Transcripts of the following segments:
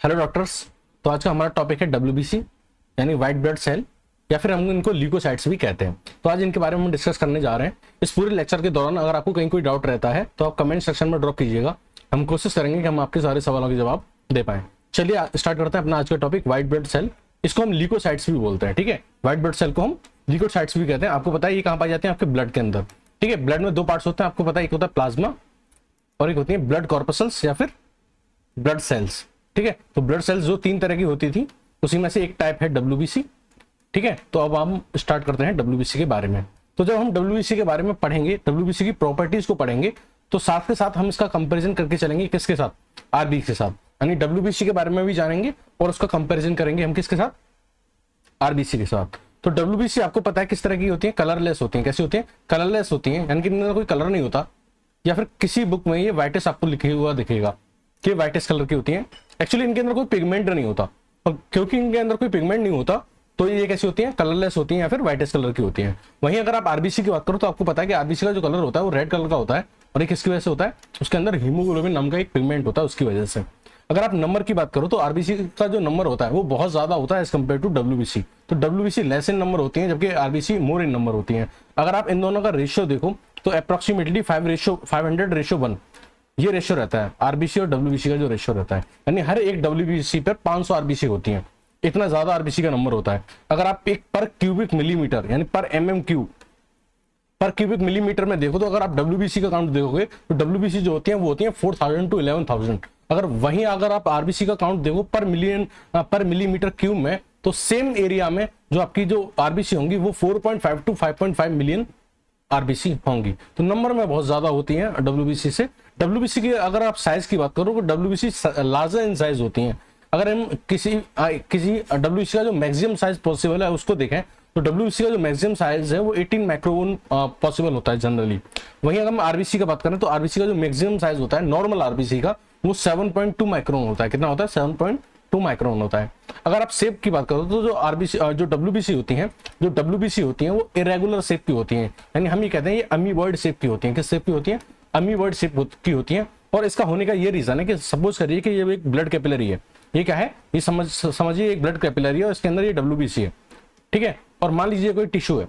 Hello doctors. तो आज का हमारा टॉपिक है डब्ल्यूबीसी यानी वाइट ब्लड सेल, या फिर हम इनको ल्यूकोसाइट्स भी कहते हैं। तो आज इनके बारे में हम डिस्कस करने जा रहे हैं। इस पूरे लेक्चर के दौरान अगर आपको कहीं कोई डाउट रहता है तो आप कमेंट सेक्शन में ड्रॉप कीजिएगा। हम कोशिश करेंगे कि हम आपके सारे सवालों के जवाब दे पाएं। चलिए स्टार्ट करते हैं अपना आज का टॉपिक, वाइट ब्लड सेल। इसको हम ल्यूकोसाइट्स भी बोलते हैं, ठीक है। व्हाइट ब्लड सेल को हम ल्यूकोसाइट्स भी कहते हैं। आपको पता है ये कहाँ पाई जाती है? आपके ब्लड के अंदर, ठीक है। ब्लड में दो पार्ट्स होते हैं, आपको पता है, एक होता है प्लाज्मा और एक होती है ब्लड कॉर्पसल्स या फिर ब्लड सेल्स, ठीक है। तो ब्लड सेल्स जो तीन तरह की होती थी उसी में से एक टाइप है डब्ल्यूबीसी, ठीक है। तो अब हम स्टार्ट करते हैं डब्ल्यूबीसी के बारे में। तो जब हम डब्ल्यूबीसी के बारे में पढ़ेंगे, डब्ल्यूबीसी की प्रॉपर्टीज को पढ़ेंगे, तो साथ के साथ हम इसका कंपैरिजन करके चलेंगे किसके साथ? आरबीसी के साथ। यानी डब्ल्यूबीसी के बारे में भी जानेंगे और उसका कंपैरिजन करेंगे हम किसके साथ? आरबीसी के साथ। तो डब्ल्यूबीसी आपको पता है किस तरह की होती है? कलरलेस होती है। कैसी होती है? कलरलेस होती है, यानी कि इनमें कोई कलर नहीं होता, या फिर किसी बुक में ये व्हाइटिश आपको लिखे हुआ दिखेगा कि व्हाइटिश कलर की होती है। एक्चुअली इनके अंदर कोई पिगमेंट नहीं होता, और क्योंकि इनके अंदर कोई पिगमेंट नहीं होता तो ये कैसी होती है? कलरलेस होती है या फिर व्हाइटिश कलर की होती है। वहीं अगर आप आरबीसी की बात करो तो आपको पता है कि आरबीसी का जो कलर होता है वो रेड कलर का होता है, और ये किसकी वजह से होता है? उसके अंदर हीमोग्लोबिन नाम का एक पिगमेंट होता है, उसकी वजह से। अगर आप नंबर की बात करो तो आरबीसी का जो नंबर होता है वो बहुत ज्यादा होता है एज कम्पेयर टू डब्ल्यूबीसी। तो डब्ल्यूबीसी लेस इन नंबर होती है जबकि आरबीसी मोर इन नंबर होती है। अगर आप इन दोनों का रेशियो देखो तो अप्रोक्सीमेटली 500:1 ये रेशियो रहता है, आरबीसी और डब्ल्यूबीसी का जो रेशियो रहता है। यानी हर एक डब्ल्यूबीसी पर 500 आरबीसी होती है, इतना ज्यादा आरबीसी का नंबर होता है। अगर आप एक पर क्यूबिक मिलीमीटर यानी पर MM³ पर क्यूबिक मिलीमीटर में देखो तो अगर आप डब्ल्यूबीसी का काउंट देखोगे तो डब्ल्यूबीसी जो होती है वो होती है 4000 to 11,000। अगर आप आरबीसी का काउंट देखो पर मिलीमीटर क्यूब में, तो सेम एरिया में जो आपकी जो आरबीसी होंगी वो 4.5 to 5.5 मिलियन आरबीसी होंगी। तो नंबर में बहुत ज्यादा होती है डब्ल्यूबीसी से। डब्ल्यूबीसी की अगर आप साइज की बात करो तो डब्ल्यूबीसी लार्जर इन साइज होती हैं। अगर हम किसी डब्ल्यूबीसी का जो मैक्सिमम साइज पॉसिबल है उसको देखें तो डब्ल्यूबीसी का जो मैक्सिमम साइज है वो 18 माइक्रोन पॉसिबल होता है जनरली। वहीं अगर हम आरबीसी का बात करें तो आरबीसी का जो मैक्सिमम साइज होता है नॉर्मल आरबीसी का वो 7.2 माइक्रोन होता है। कितना होता है? 7.2 माइक्रोन होता है। अगर आप शेप की बात करो तो जो डब्ल्यूबीसी होती हैं वो इरेगुलर शेप की होती हैं। यानी हम ये कहते हैं ये अमीबॉइड शेप की होती हैं। किस शेप की होती हैं? अमीबॉइड शेप की होती हैं। और इसका होने का ये रीजन है कि सपोज करिए कि ये एक ब्लड कैपिलरी है। ये क्या है? ये समझिए एक ब्लड कैपिलरी है और इसके अंदर ये डब्ल्यूबीसी है, ठीक है। और मान लीजिए कोई टिश्यू है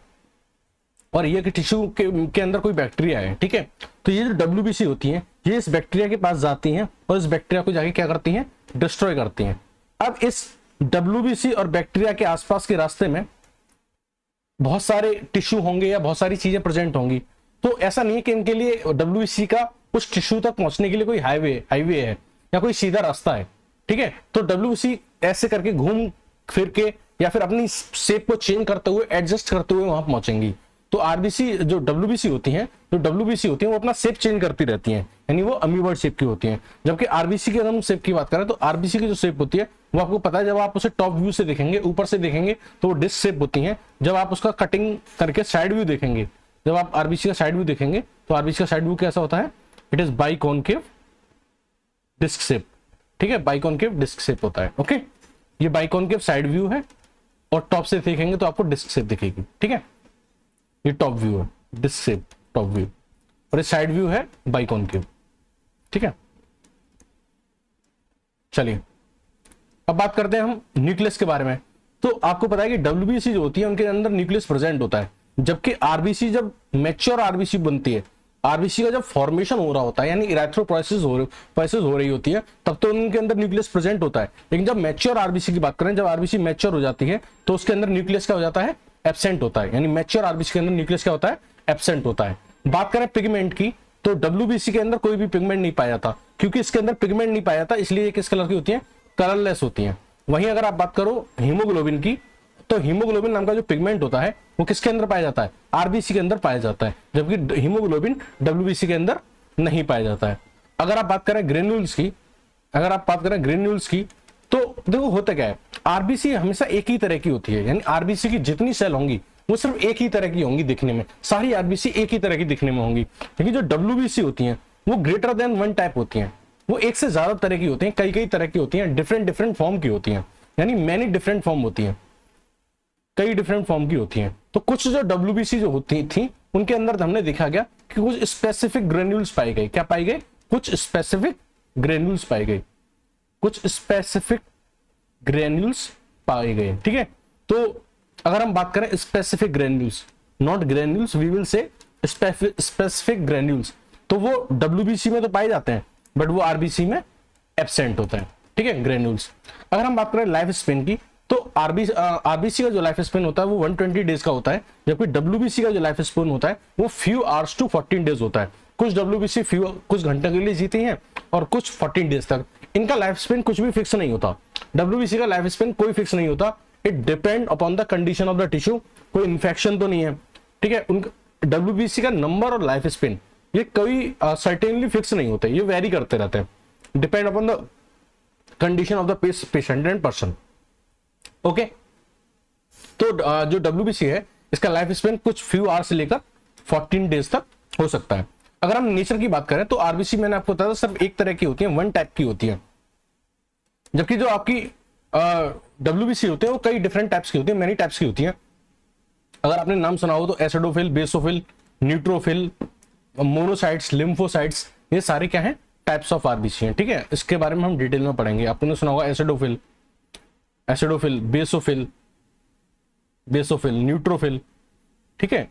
और ये टिश्यू के अंदर कोई बैक्टीरिया है, ठीक है। तो ये जो डब्ल्यूबीसी होती है ये इस बैक्टीरिया के पास जाती हैं और इस बैक्टीरिया को जाके क्या करती हैं? डिस्ट्रॉय करती हैं। अब इस डब्ल्यूबीसी और बैक्टीरिया के आसपास के रास्ते में बहुत सारे टिश्यू होंगे या बहुत सारी चीजें प्रेजेंट होंगी। तो ऐसा नहीं है कि इनके लिए डब्ल्यूबीसी का उस टिश्यू तक पहुंचने के लिए कोई हाईवे है या कोई सीधा रास्ता है, ठीक है। तो डब्ल्यूबीसी ऐसे करके घूम फिर के या फिर अपनी शेप को चेंज करते हुए, एडजस्ट करते हुए वहां पहुंचेंगी। तो आरबीसी जो डब्ल्यूबीसी होती हैं वो अपना शेप चेंज करती रहती हैं, यानी वो अमीबॉइड शेप की होती हैं। जबकि आरबीसी की अगर हम शेप की बात करें तो आरबीसी की जो शेप होती है वो आपको पता है, जब आप उसे टॉप व्यू से देखेंगे, ऊपर से देखेंगे तो वो डिस्क शेप होती हैं। जब आप उसका कटिंग करके साइड व्यू देखेंगे, जब आप आरबीसी का साइड व्यू देखेंगे तो आरबीसी का साइड व्यू कैसा होता है? It is biconcave disc shape, ठीक है। बाइकॉनकेव डिस्क शेप होता है, ओके। ये बाइकॉनकेव साइड व्यू है और टॉप से देखेंगे तो आपको डिस्क शेप दिखेगी, ठीक है। ये टॉप व्यू है, डिस्क शेप टॉप व्यू, और ये साइड व्यू है बाइकॉनकेव, ठीक है। चलिए अब बात करते हैं हम न्यूक्लियस के बारे में। तो आपको पता है कि डब्ल्यूबीसी जो होती है उनके अंदर न्यूक्लियस प्रेजेंट होता है, जबकि आरबीसी जब मैच्योर आरबीसी बनती है, आरबीसी का जब फॉर्मेशन हो रहा होता है यानी इरेथ्रोपोइसिस हो रही होती है, तब तो उनके अंदर न्यूक्लियस प्रेजेंट होता है। लेकिन जब मैच्योर आरबीसी की बात करें, जब आरबीसी मैच्योर हो जाती है तो उसके अंदर न्यूक्लियस क्या हो जाता है? एब्सेंट होता है। यानी मैच्योर आरबीसी के अंदर न्यूक्लियस क्या होता है? एब्सेंट होता है। बात करें पिगमेंट की तो डब्ल्यूबीसी के अंदर कोई भी पिगमेंट नहीं पाया जाता, क्योंकि इसके अंदर पिगमेंट नहीं पाया जाता, इसलिए किस कलर की होती है? कलरलेस होती है। वहीं अगर आप बात करो हीमोग्लोबिन की तो हीमोग्लोबिन नाम का जो पिगमेंट होता है वो किसके अंदर पाया जाता है? आरबीसी के अंदर पाया जाता है, जबकि हीमोग्लोबिन डब्ल्यूबीसी के अंदर नहीं पाया जाता है। अगर आप बात करें ग्रेन्यूल्स की तो देखो होता क्या है, आरबीसी हमेशा एक ही तरह की होती है। यानी आरबीसी की जितनी सेल होंगी वो सिर्फ एक ही तरह की होंगी दिखने में, सारी आरबीसी एक ही तरह की दिखने में होंगी। लेकिन जो डब्ल्यूबीसी होती हैं वो ग्रेटर देन वन टाइप होती हैं, वो एक से ज्यादा तरह की होती हैं, कई तरह की होती हैं, डिफरेंट फॉर्म की होती हैं। यानी मैनी डिफरेंट फॉर्म होती हैं, कई डिफरेंट फॉर्म की होती हैं। तो कुछ जो डब्ल्यूबीसी जो होती थी उनके अंदर हमने देखा गया कि कुछ स्पेसिफिक ग्रेन्यूल्स पाए गए। क्या पाए गए? कुछ स्पेसिफिक ग्रेन्यूल्स पाए गए। कुछ स्पेसिफिक ग्रेन्यूल्स पाए गए। ठीक है, तो अगर हम बात करें specific granules, not granules, we will say specific granules, तो वो WBC में तो पाए जाते हैं बट वो RBC में एब्सेंट होता है। ठीक है, ग्रेन्यूल्स। अगर हम बात करें लाइफ स्पेन की, तो RBC का जो लाइफ स्पेन होता है वो 120 डेज का होता है, जबकि WBC का जो लाइफ स्पेन होता है वो फ्यू आवर्स टू 14 डेज होता है। कुछ WBC कुछ घंटे के लिए जीती हैं और कुछ 14 डेज तक। इनका लाइफ स्पेन कुछ भी फिक्स नहीं होता। WBC का लाइफ स्पेन कोई फिक्स नहीं होता, it depend upon the condition of the tissue. कोई इन्फेक्शन तो नहीं है। ठीक है, WBC का नंबर और लाइफ स्पेन ये कोई सर्टेनली फिक्स नहीं होते, ये वेरी करते रहते हैं, depend upon the condition of the patient and person. Okay, तो जो WBC है इसका लाइफ स्पेन कुछ फ्यू आवर्स से लेकर 14 डेज तक हो सकता है। अगर हम नेचर की बात करें तो RBC मैंने आपको बताया सिर्फ एक तरह की होती है, वन टाइप की होती है, जबकि जो आपकी WBC होते हैं वो कई डिफरेंट टाइप्स की होती है, मेनी टाइप्स की होती है। अगर आपने नाम सुना हो तो acidophil, basophil, neutrophil, monocytes, lymphocytes, ये सारे क्या हैं, टाइप्स ऑफ RBC हैं। ठीक है, इसके बारे में हम डिटेल में पढ़ेंगे। आपने सुना होगा एसिडोफिल, बेसोफिल, न्यूट्रोफिल। ठीक है,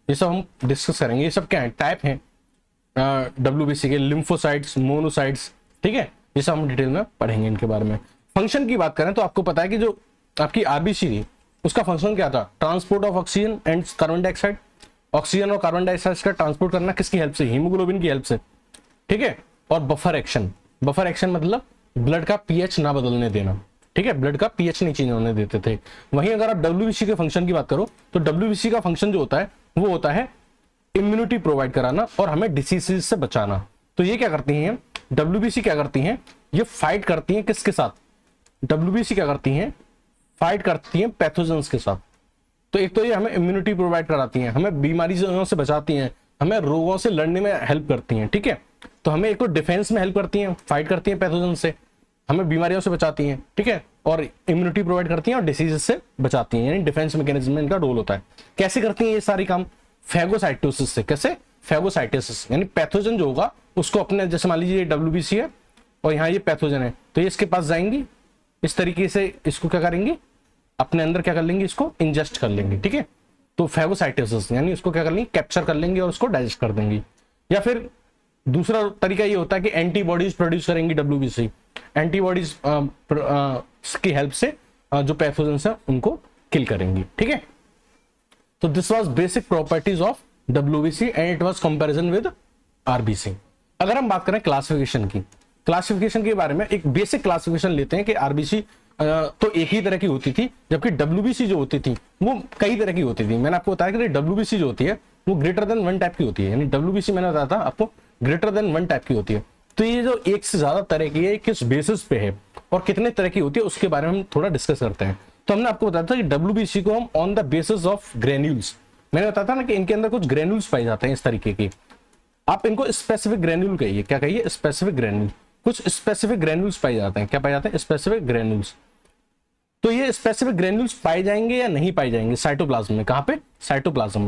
ये सब हम डिस्कस करेंगे। ये सब क्या है, टाइप हैं WBC के, लिम्फोसाइट्स, मोनोसाइट्स। ठीक है, ये सब हम डिटेल में पढ़ेंगे इनके बारे में। फंक्शन की बात करें तो आपको पता है कि जो आपकी RBC थी उसका फंक्शन क्या था, transport of oxygen and carbon dioxide. Oxygen और कार्बन डाइऑक्साइड का ट्रांसपोर्ट करना किसकी हेल्प से, हीमोग्लोबिन की हेल्प से। ठीक है, और बफर एक्शन मतलब ब्लड का pH ना बदलने देना। ठीक है, ब्लड का pH नहीं चेंज होने देते थे। वहीं अगर आप WBC के फंक्शन की बात करो तो WBC का फंक्शन जो होता है वो होता है इम्यूनिटी प्रोवाइड कराना और हमें डिसीजेस से बचाना। तो ये क्या करती हैं, WBC क्या करती हैं, ये फाइट करती हैं किसके साथ, WBC क्या करती हैं, फाइट करती हैं पैथोजेंस के साथ। तो एक तो ये हमें इम्यूनिटी प्रोवाइड कराती हैं, हमें बीमारियों से बचाती हैं, हमें रोगों से लड़ने में हेल्प करती हैं। ठीक है, तो हमें एक तो डिफेंस में हेल्प करती हैं, फाइट करती हैं पैथोजन से, हमें बीमारियों से बचाती हैं। ठीक है, और इम्यूनिटी प्रोवाइड करती हैं और डिसीजेस से बचाती हैं, यानी डिफेंस मैकेनिज्म में इनका रोल होता है। कैसे करती हैं ये सारी काम, फैगोसाइटोसिस से। कैसे, फैगोसाइटोसिस, यानी पैथोजन जो होगा उसको अपने, जैसे मान लीजिए WBC है और यहाँ ये पैथोजन है, तो ये इसके पास जाएंगी, इस तरीके से इसको क्या करेंगे, अपने अंदर क्या कर लेंगे, इसको इंजेस्ट कर लेंगे। ठीक है, तो फैगोसाइटोसिस यानी उसको क्या कर लेंगे, कैप्चर कर लेंगे और उसको डाइजेस्ट कर देंगे। या फिर दूसरा तरीका ये होता है कि एंटीबॉडीज प्रोड्यूस करेंगी WBC, एंटीबॉडीज की हेल्प से जो पैथोजेंस है उनको किल करेंगी। ठीक है, तो this was basic properties of WBC and it was comparison with RBC। अगर हम बात करें क्लासिफिकेशन के बारे में, एक बेसिक क्लासिफिकेशन लेते हैं कि RBC तो एक ही तरह की होती थी, जबकि WBC जो होती थी वो कई तरह की होती थी। मैंने आपको बताया कि WBC जो होती है वो ग्रेटर देन वन टाइप की होती है, यानी WBC मैंने बताया था आपको ग्रेटर देन वन टाइप की होती है। तो ये जो एक से ज्यादा तरह की है, किस बेसिस पे है और कितने तरह की होती है उसके बारे में हम थोड़ा डिस्कस करते हैं। तो हमने आपको बताया था कि WBC को हम on the basis of granules, मैंने बताया था ना कि इनके अंदर कुछ ग्रेन्यूल्स पाए जाते हैं इस तरीके के, आप इनको स्पेसिफिक ग्रेन्यूल कहिए। क्या कहिए, स्पेसिफिक ग्रेन्यूल। कुछ स्पेसिफिक ग्रेन्यूल्स पाए जाते हैं। क्या पाए जाते हैं, स्पेसिफिक ग्रेन्यूल्स। तो ये स्पेसिफिक ग्रेन्यूल्स पाए जाएंगे या नहीं पाए जाएंगे साइटोप्लाज्म में, कहां पे, साइटोप्लाज्म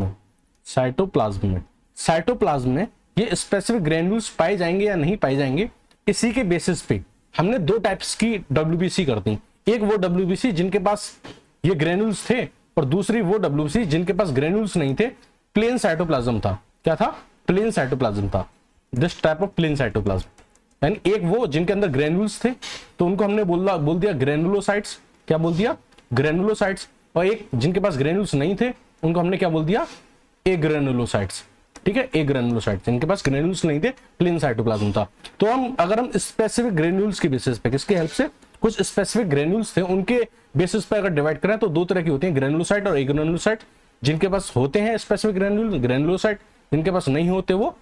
में ये स्पेसिफिक ग्रेन्यूल्स पाए जाएंगे या नहीं पाए जाएंगे, इसी के बेसिस पे हमने दो टाइप्स की WBC कर दी। एक वो WBC जिनके पास ये ग्रेन्यूल्स थे और दूसरी वो WBC जिनके पास ग्रेन्यूल्स नहीं थे, प्लेन साइटोप्लाज्म था। क्या था, प्लेन साइटोप्लाज्म था, this type of plain cytoplasm. यानी एक वो जिनके अंदर ग्रेन्यूल्स थे तो उनको हमने बोल दिया ग्रेनुलोसाइट्स। क्या बोल दिया, ग्रेनुलोसाइट्स। और एक जिनके पास ग्रेन्यूल्स नहीं थे उनको हमने क्या बोल दिया, एग्रेनुलोसाइट्स। ठीक है, एग्रेनुलोसाइट्स, जिनके पास ग्रेन्यूल्स नहीं थे, प्लेन साइटोप्लाज्म था। तो हम अगर हम स्पेसिफिक ग्रेन्यूल्स के बेसिस पे, किसके हेल्प से, कुछ स्पेसिफिक ग्रेन्यूल्स थे उनके बेसिस पे अगर डिवाइड करें तो दो तरह की होती हैं, ग्रेनुलोसाइट और एग्रेनुलोसाइट। जिनके पास होते हैं स्पेसिफिक ग्रेन्यूल, ग्रेनुलोसाइट, जिनके पास नहीं होते वो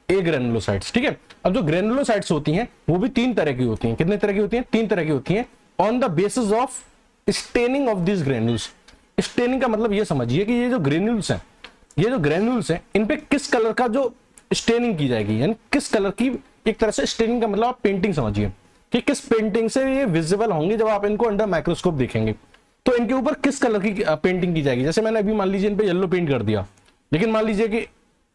एग्रेनुलोसाइट्स। ठीक है, अब जो ग्रेनुलोसाइट्स होती हैं वो भी तीन तरह की होती हैं। कितने तरह की होती हैं, तीन तरह की होती हैं, on the basis of staining of this granules. Staining का मतलब ये समझिए कि ये जो ग्रेन्यूल्स हैं इन पे किस कलर का जो स्टेनिंग की जाएगी, यानी किस कलर की, एक तरह से स्टेनिंग का मतलब आप पेंटिंग समझिए कि किस पेंटिंग से ये विजिबल होंगे जब आप इनको अंडर माइक्रोस्कोप देखेंगे। तो इनके ऊपर किस कलर की पेंटिंग की जाएगी। जैसे मैंने अभी मान लीजिए इन पे येलो पेंट कर दिया, लेकिन मान लीजिए कि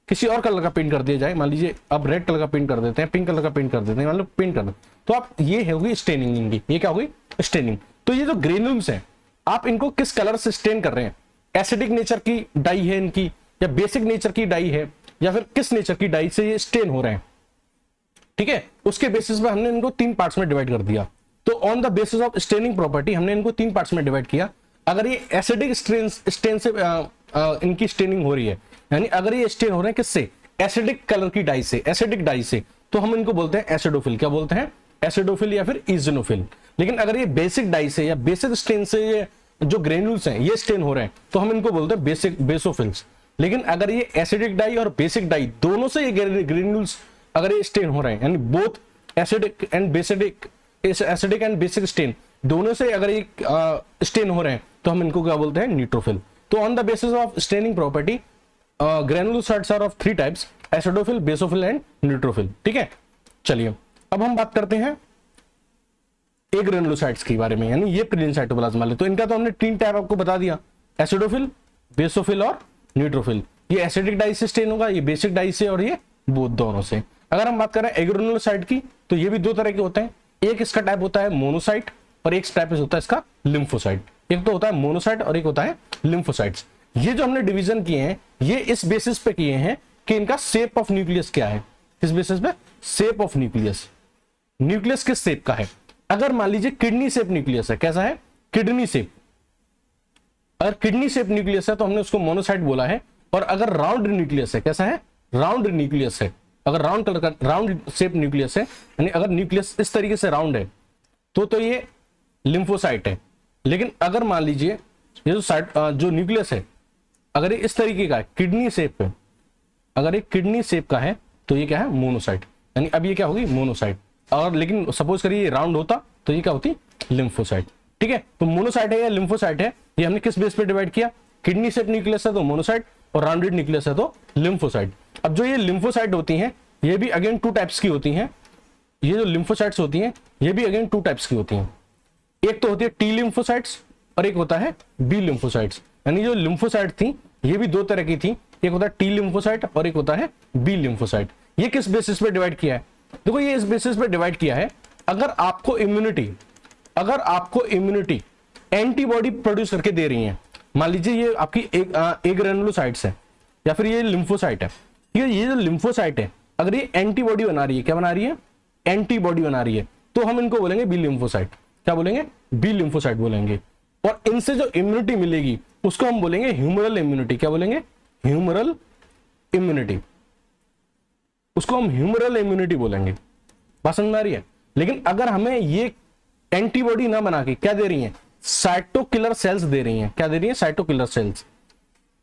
किसी और कलर का पेंट कर दिया जाए, मान लीजिए अब रेड कलर का पेंट कर देते हैं, पिंक कलर का पेंट कर देते हैं, मतलब पेंट कर दो, तो आप ये होगी स्टेनिंग इनकी, ये क्या होगी स्टेनिंग। तो ये जो ग्रेन्यूल्स हैं आप इनको किस कलर से स्टेन कर रहे हैं, एसिडिक नेचर की डाई है इनकी या बेसिक नेचर की डाई है या फिर किस नेचर की डाई से ये स्टेन हो रहे हैं, ठीक है, उसके बेसिस पे हमने इनको 3 पार्ट्स में डिवाइड कर दिया। तो on the basis of staining property हमने इनको 3 पार्ट्स में डिवाइड किया। अगर ये एसिडिक स्टेन से इनकी स्टेनिंग हो रही है, यानी अगर ये स्टेन हो रहे हैं किससे, एसिडिक कलर की डाई से, एसिडिक डाई से, तो हम इनको बोलते हैं एसिडोफिल। क्या बोलते हैं, एसिडोफिल या फिर इजोनोफिल। लेकिन अगर ये बेसिक डाई से या बेसिक स्टेन से ये जो ग्रेन्यूल्स हैं ये स्टेन हो रहे हैं तो हम इनको बोलते हैं बेसोफिल्स। लेकिन अगर ये एसिडिक डाई और बेसिक डाई दोनों से ये ग्रेन्यूल्स अगर ये स्टेन हो रहे हैं, यानी both acidic and basic stain दोनों से अगर ये स्टेन हो रहे हैं तो हम इनको क्या बोलते हैं, न्यूट्रोफिल। तो on the basis of staining property granulocytes are of 3 types, acidophil, basophil and neutrophil. ठीक है, चलिए अब हम बात करते हैं ए ग्रेनुलोसाइट्स के बारे में, यानी ये प्रिलिन साइटोप्लाज्म वाले। तो इनका तो हमने 3 टाइप आपको बता दिया, एसिडोफिल, बेसोफिल और न्यूट्रोफिल। ये एसिडिक डाई से स्टेन होगा, ये बेसिक डाई से, और ये बोथ दोनों से। अगर हम बात करें एग्रेनुलोसाइट की तो ये भी 2 तरह के होते हैं। एक इसका टाइप होता है मोनोसाइट और एक टाइप होता है इसका लिम्फोसाइट। एक तो होता है मोनोसाइट और एक होता है लिम्फोसाइट्स। ये जो हमने डिवीजन किए हैं ये इस बेसिस पे किए हैं कि इनका शेप ऑफ न्यूक्लियस क्या है। किस बेसिस पे, शेप ऑफ न्यूक्लियस, न्यूक्लियस किस शेप का है। अगर मान लीजिए किडनी शेप न्यूक्लियस है, कैसा है, किडनी शेप, अगर किडनी शेप न्यूक्लियस है तो हमने उसको मोनोसाइट बोला है। और अगर राउंड न्यूक्लियस है, कैसा है, राउंड न्यूक्लियस है, अगर राउंड कलर का राउंड शेप न्यूक्लियस है, यानी अगर न्यूक्लियस इस तरीके से राउंड है तो ये लिम्फोसाइट है। लेकिन अगर मान लीजिए ये जो न्यूक्लियस है अगर ये इस तरीके का है, किडनी शेप पे, अगर ये किडनी शेप का है तो ये क्या है, मोनोसाइट, यानी अब ये क्या होगी, मोनोसाइट। और लेकिन सपोज करिए ये राउंड होता तो ये क्या होती, लिम्फोसाइट। ठीक है, तो मोनोसाइट है या लिम्फोसाइट है, ये हमने किस बेस पे डिवाइड किया, किडनी शेप न्यूक्लियस है तो मोनोसाइट और राउंडेड न्यूक्लियस है तो लिम्फोसाइट। अब जो ये लिम्फोसाइट होती हैं ये भी अगेन 2 टाइप्स की होती हैं। ये जो लिम्फोसाइट्स होती हैं ये भी अगेन 2 टाइप्स की होती हैं। एक तो होती है टी लिम्फोसाइट्स और एक होता है बी लिम्फोसाइट्स। यानी जो लिम्फोसाइट थी ये भी 2 तरह की थी, एक होता है टी लिम्फोसाइट और एक होता है बी लिम्फोसाइट। ये किस बेसिस पे डिवाइड किया है, देखो ये इस बेसिस पे डिवाइड किया है अगर आपको इम्यूनिटी एंटीबॉडी प्रोड्यूस करके दे रही है। मान लीजिए ये आपकी एक ग्रेनुलोसाइट्स है या फिर ये लिम्फोसाइट है, ये जो लिम्फोसाइट है अगर ये एंटीबॉडी बना रही है, क्या बना रही है, एंटीबॉडी बना रही है, तो हम इनको बोलेंगे बी लिम्फोसाइट। क्या बोलेंगे, बी लिम्फोसाइट बोलेंगे। और इनसे जो इम्यूनिटी मिलेगी उसको हम बोलेंगे ह्यूमरल इम्यूनिटी। क्या बोलेंगे, ह्यूमरल इम्यूनिटी, उसको हम ह्यूमरल इम्यूनिटी बोलेंगे। बात समझ में आ रही है। लेकिन अगर हमें ये एंटीबॉडी ना बना के क्या दे रही है, साइटोकिलर सेल्स दे रही हैं। क्या दे रही है, साइटोकिलर सेल्स।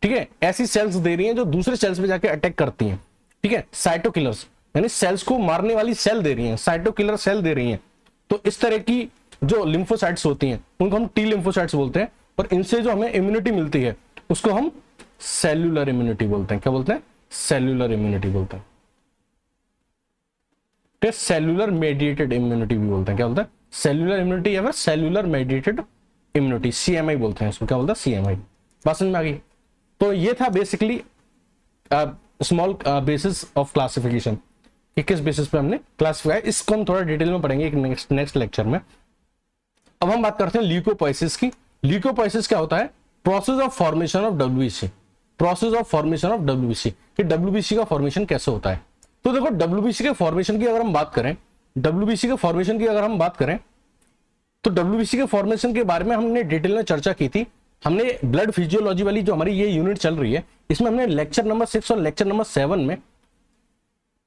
ठीक है, ऐसी सेल्स दे रही हैं जो दूसरे सेल्स पे जाके अटैक करती हैं। ठीक है, साइटोकिलर्स यानी सेल्स को मारने वाली सेल दे रही हैं, साइटोकिलर सेल दे रही हैं। तो इस तरह की जो लिम्फोसाइट्स होती हैं उनको हम टी लिम्फोसाइट्स बोलते हैं। और इनसे जो हमें इम्यूनिटी मिलती है उसको हम सेल्यूलर इम्यूनिटी बोलते हैं। क्या बोलते हैं, सेल्यूलर इम्यूनिटी बोलते हैं। सेल्यूलर मेडिएटेड इम्यूनिटी भी बोलते हैं। क्या बोलते हैं, सेल्यूलर इम्यूनिटी या फिर सेल्यूलर मेडिएटेड इम्यूनिटी, सीएमआई बोलते हैं इसको। क्या बोलते हैं, सीएमआई। बात समझ में आ गई। तो ये था basically small basis of classification कि किस बेसिस पे हमने क्लासिफाई। इसको हम थोड़ा डिटेल में पढ़ेंगे एक नेक्स्ट लेक्चर में। अब हम बात करते हैं ल्यूकोपोइसिस की। ल्यूकोपोइसिस क्या होता है, process of formation of WBC. Process of formation of WBC, कि डब्ल्यूबीसी का फॉर्मेशन कैसे होता है। तो देखो डब्ल्यूबीसी के फॉर्मेशन की अगर हम बात करें, डब्ल्यूबीसी के फॉर्मेशन की अगर हम बात करें तो डब्ल्यूबीसी के फॉर्मेशन के बारे में हमने डिटेल में चर्चा की थी। हमने ब्लड फिजियोलॉजी वाली जो हमारी ये यूनिट चल रही है इसमें हमने लेक्चर नंबर 6 और लेक्चर नंबर 7 में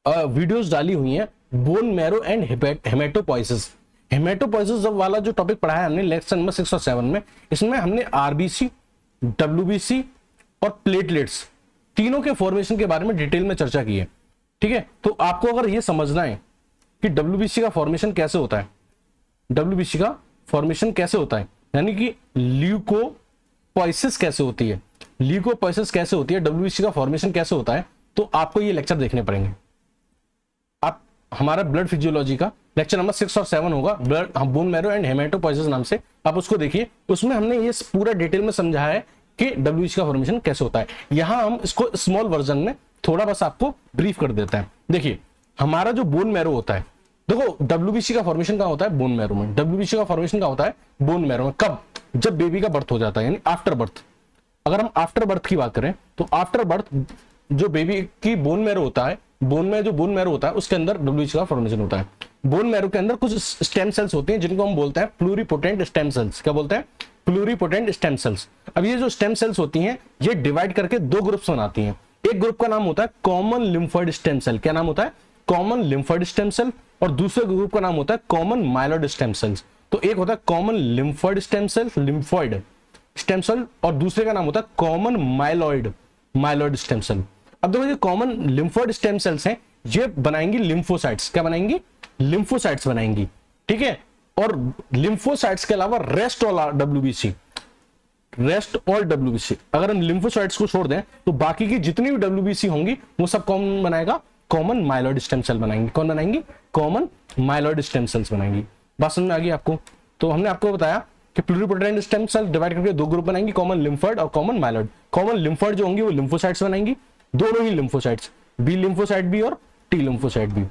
वीडियोस डाली हुई हैं। बोन मैरो एंड हेमेटोपोइसिस, हेमेटोपोइसिस वाला जो टॉपिक पढ़ाया हमने लेक्चर नंबर 6 और 7 में, इसमें हमने आरबीसी, डब्ल्यूबीसी और प्लेटलेट्स तीनों के फॉर्मेशन के बारे में डिटेल में चर्चा की है। ठीक है, तो आपको अगर ये समझना है कि डब्ल्यूबीसी का फॉर्मेशन कैसे होता है, डब्ल्यूबीसी का फॉर्मेशन कैसे होता है, यानी कि ल्यूकोपोइसिस कैसे होती है, ल्यूकोपोइसिस कैसे होती है, डब्ल्यूबीसी का फॉर्मेशन कैसे होता है, तो आपको ये लेक्चर देखने पड़ेंगे। आप हमारा ब्लड फिजियोलॉजी का लेक्चर नंबर 6 और 7 होगा, ब्लड बोन मैरो एंड हेमेटोपोइसिस नाम से, आप उसको देखिए। उसमें हमने ये पूरा डिटेल में समझाया है कि डब्ल्यूबीसी का फॉर्मेशन कैसे होता है। यहां हम इसको स्मॉल वर्जन में थोड़ा बस आपको ब्रीफ कर देते हैं। देखिए हमारा जो बोन मैरो होता है, देखो डब्ल्यूबीसी का फॉर्मेशन कहां होता है, बोन मैरो में। डब्ल्यूबीसी का फॉर्मेशन कहां होता है, बोन मैरो में। कब, जब बेबी का बर्थ हो जाता है, यानी आफ्टर बर्थ। अगर हम आफ्टर बर्थ की बात करें तो आफ्टर बर्थ जो बेबी की बोन मैरो होता है, बोन में जो बोन मैरो होता है उसके अंदर डब्ल्यूबीसी का फॉर्मेशन होता है। बोन मैरो के अंदर कुछ स्टेम सेल्स होते हैं जिनको हम बोलते हैं प्लूरीपोटेंट स्टेम सेल्स। क्या बोलते हैं, प्लूरीपोटेंट स्टेम सेल्स। अब ये जो स्टेम सेल्स होती हैं ये डिवाइड करके दो ग्रुप्स बनाती हैं। एक ग्रुप का नाम होता है कॉमन लिम्फोइड स्टेम सेल। क्या नाम होता है, कॉमन लिम्फोइड स्टेम सेल। और दूसरे ग्रुप का नाम होता है कॉमन माइलॉइड स्टेम सेल्स। तो एक होता है common lymphoid stem cell, lymphoid stem cell, और दूसरे का नाम होता है कॉमन माइलॉइड स्टेम सेल। अब देखो ये कॉमन लिम्फोइड स्टेम सेल्स हैं, ये बनाएंगी लिम्फोसाइट्स। क्या बनाएंगी, लिम्फोसाइट्स बनाएंगी, ठीक है। और लिम्फोसाइट्स के अलावा रेस्ट ऑल डब्ल्यूबीसी, अगर हम लिम्फोसाइट्स को छोड़ दें तो बाकी की जितनी भी डब्ल्यूबीसी होंगी वो सब कौन बनाएगा, कॉमन माइलॉइड स्टेम सेल बनाएंगे। कौन बनाएंगी, कॉमन माइलॉइड स्टेम सेल्स बनाएंगी। बात समझ में आ गई आपको। तो हमने आपको बताया कि प्लूरीपोटेंट स्टेम सेल डिवाइड करके दो ग्रुप बनाएंगी, कॉमन लिम्फोइड और कॉमन माइलॉइड। कॉमन लिम्फोइड जो होंगी वो लिम्फोसाइट्स बनाएंगी, दोनों ही लिम्फोसाइट्स, बी लिम्फोसाइट भी और टी लिम्फोसाइट भी।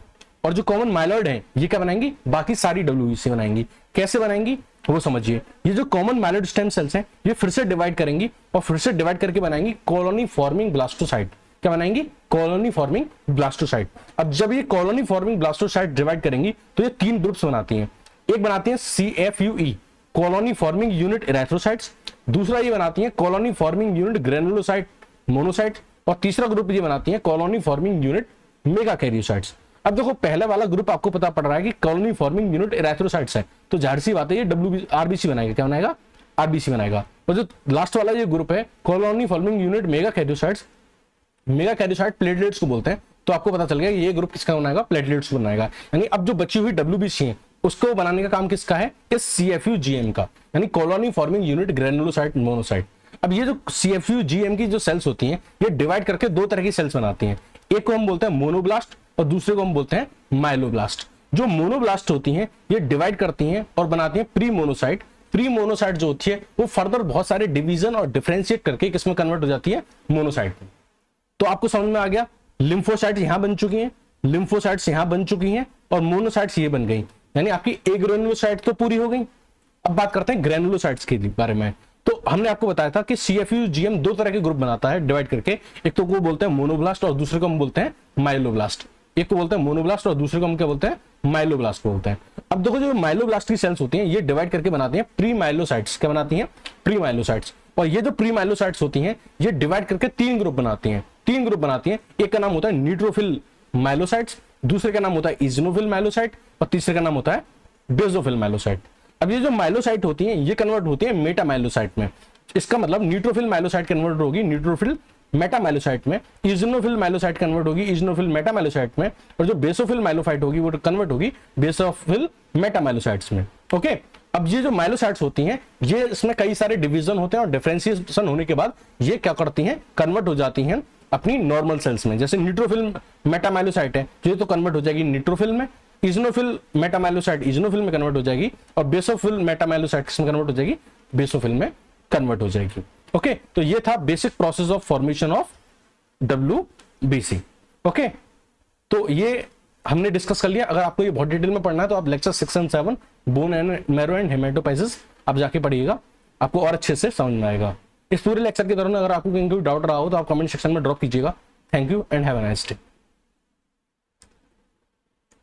और जो कॉमन माइलॉइड है ये क्या बनाएंगी, बाकी सारी डब्ल्यूबीसी बनाएंगी। कैसे बनाएंगी वो समझिए। ये जो कॉमन माइलॉइड स्टेम सेल्स हैं ये फिर से डिवाइड करेंगी और फिर से डिवाइड करके बनाएंगी कॉलोनी फॉर्मिंग ब्लास्टोसाइट। क्या बनाएंगी, कॉलोनी फॉर्मिंग ब्लास्टोसाइट। अब जब ये कॉलोनी फॉर्मिंग ब्लास्टोसाइट डिवाइड करेंगी तो ये तीन ग्रुप्स बनाती हैं। एक बनाती है CFUE, colony forming unit erythrocytes. दूसरा ये बनाती है colony forming unit granulocyte monocyte. और तीसरा ग्रुप ये बनाती है कॉलोनी फॉर्मिंग यूनिट मेगाकैरियोसाइट्स। अब देखो पहले वाला ग्रुप आपको पता पड़ रहा है कि कॉलोनी फॉर्मिंग यूनिट इरेथ्रोसाइट्स है, तो जाहिर सी बात है ये आरबीसी बनाएगा। क्या बनाएगा, आरबीसी बनाएगा। और जो लास्ट वाला ये ग्रुप है colony forming unit megakaryocytes, megakaryocyte platelets को बोलते हैं। तो आपको पता चल गया ये ग्रुप किसका बनाएगा, प्लेटलेट्स को बनाएगा। यानी अब जो बची हुई डब्ल्यूबीसी है उसको बनाने का काम किसका है, इस CFUGM का, यानी colony forming unit granulocyte monocyte. अब ये जो CFUGM की जो सेल्स होती हैं ये डिवाइड करके दो तरह की सेल्स बनाती हैं। एक को हम बोलते हैं मोनोब्लास्ट और दूसरे को हम बोलते हैं माइलोब्लास्ट। जो मोनोब्लास्ट होती हैं ये डिवाइड करती हैं और बनाती हैं प्री मोनोसाइट। प्री मोनोसाइट जो होती है वो फर्दर बहुत सारे डिवीजन और डिफरेंशिएट करके किसमें कन्वर्ट हो जाती है, मोनोसाइट में। तो आपको समझ में आ गया, लिम्फोसाइट्स यहां बन चुकी हैं, लिम्फोसाइट्स यहां बन चुकी हैं और मोनोसाइट्स ये बन गई, यानी आपकी एक ग्रेनुलोसाइट तो पूरी हो गई। अब बात करते हैं ग्रेनुलोसाइट्स के बारे में। तो हमने आपको बताया था कि CFUGM दो तरह के ग्रुप बनाता है डिवाइड करके, एक तो को बोलते हैं मोनोब्लास्ट और दूसरे को हम बोलते हैं माइलोब्लास्ट। एक को बोलते हैं मोनोब्लास्ट और दूसरे को हम क्या बोलते हैं, माइलोब्लास्ट बोलते हैं। अब देखो जो माइलोब्लास्ट की सेल्स होती हैं ये डिवाइड करके बनाती हैं प्री माइलोसाइट्स। क्या बनाती हैं, प्री माइलोसाइट्स। और ये जो प्री माइलोसाइट्स होती हैं ये डिवाइड करके तीन ग्रुप बनाती हैं, तीन ग्रुप बनाती हैं। एक का नाम होता है न्यूट्रोफिल माइलोसाइट्स, दूसरे का नाम होता है इजनोफिल माइलोसाइट और तीसरे का नाम होता है बेसोफिल माइलोसाइट। अब ये जो माइलोसाइट होती हैं ये कन्वर्ट होती है मेटा माइलोसाइट में। इसका मतलब न्यूट्रोफिल माइलोसाइट कन्वर्ट होगी न्यूट्रोफिल मेटा माइलोसाइट में, इजनोफिल माइलोसाइट कन्वर्ट होगी इजनोफिल मेटा माइलोसाइट में, और जो बेसोफिल माइलोसाइट होगी वो कन्वर्ट होगी बेसोफिल मेटा माइलोसाइट्स में। ओके, अब ये जो माइलोसाइट्स होती हैं ये इसमें कई सारे डिवीजन होते हैं और डिफरेंशिएशन होने के बाद ये क्या करती हैं, कन्वर्ट हो जाती हैं अपनी नॉर्मल सेल्स में। जैसे न्यूट्रोफिल मेटामाइलोसाइट है ये तो कन्वर्ट हो जाएगी न्यूट्रोफिल में, इजनोफिल मेटामाइलोसाइट इजनोफिल में कन्वर्ट हो जाएगी और बेसोफिल मेटामाइलोसाइट किसमें कन्वर्ट हो जाएगी, बेसोफिल में कन्वर्ट हो जाएगी। ओके, तो ये था basic process of formation of WBC। Okay, तो ये हमने डिस्कस कर लिया। अगर आपको ये बहुत डिटेल में पढ़ना है तो आप लेक्चर 6 और 7 बोन एंड मैरो एंड हेमेटोपाइसिस आप जाके पढ़िएगा, आपको और अच्छे से समझ में आएगा। इस पूरे लेक्चर के दौरान अगर आपको कहीं कोई डाउट रहा हो तो आप कमेंट सेक्शन में ड्रॉप कीजिएगा। Thank you and have a nice day.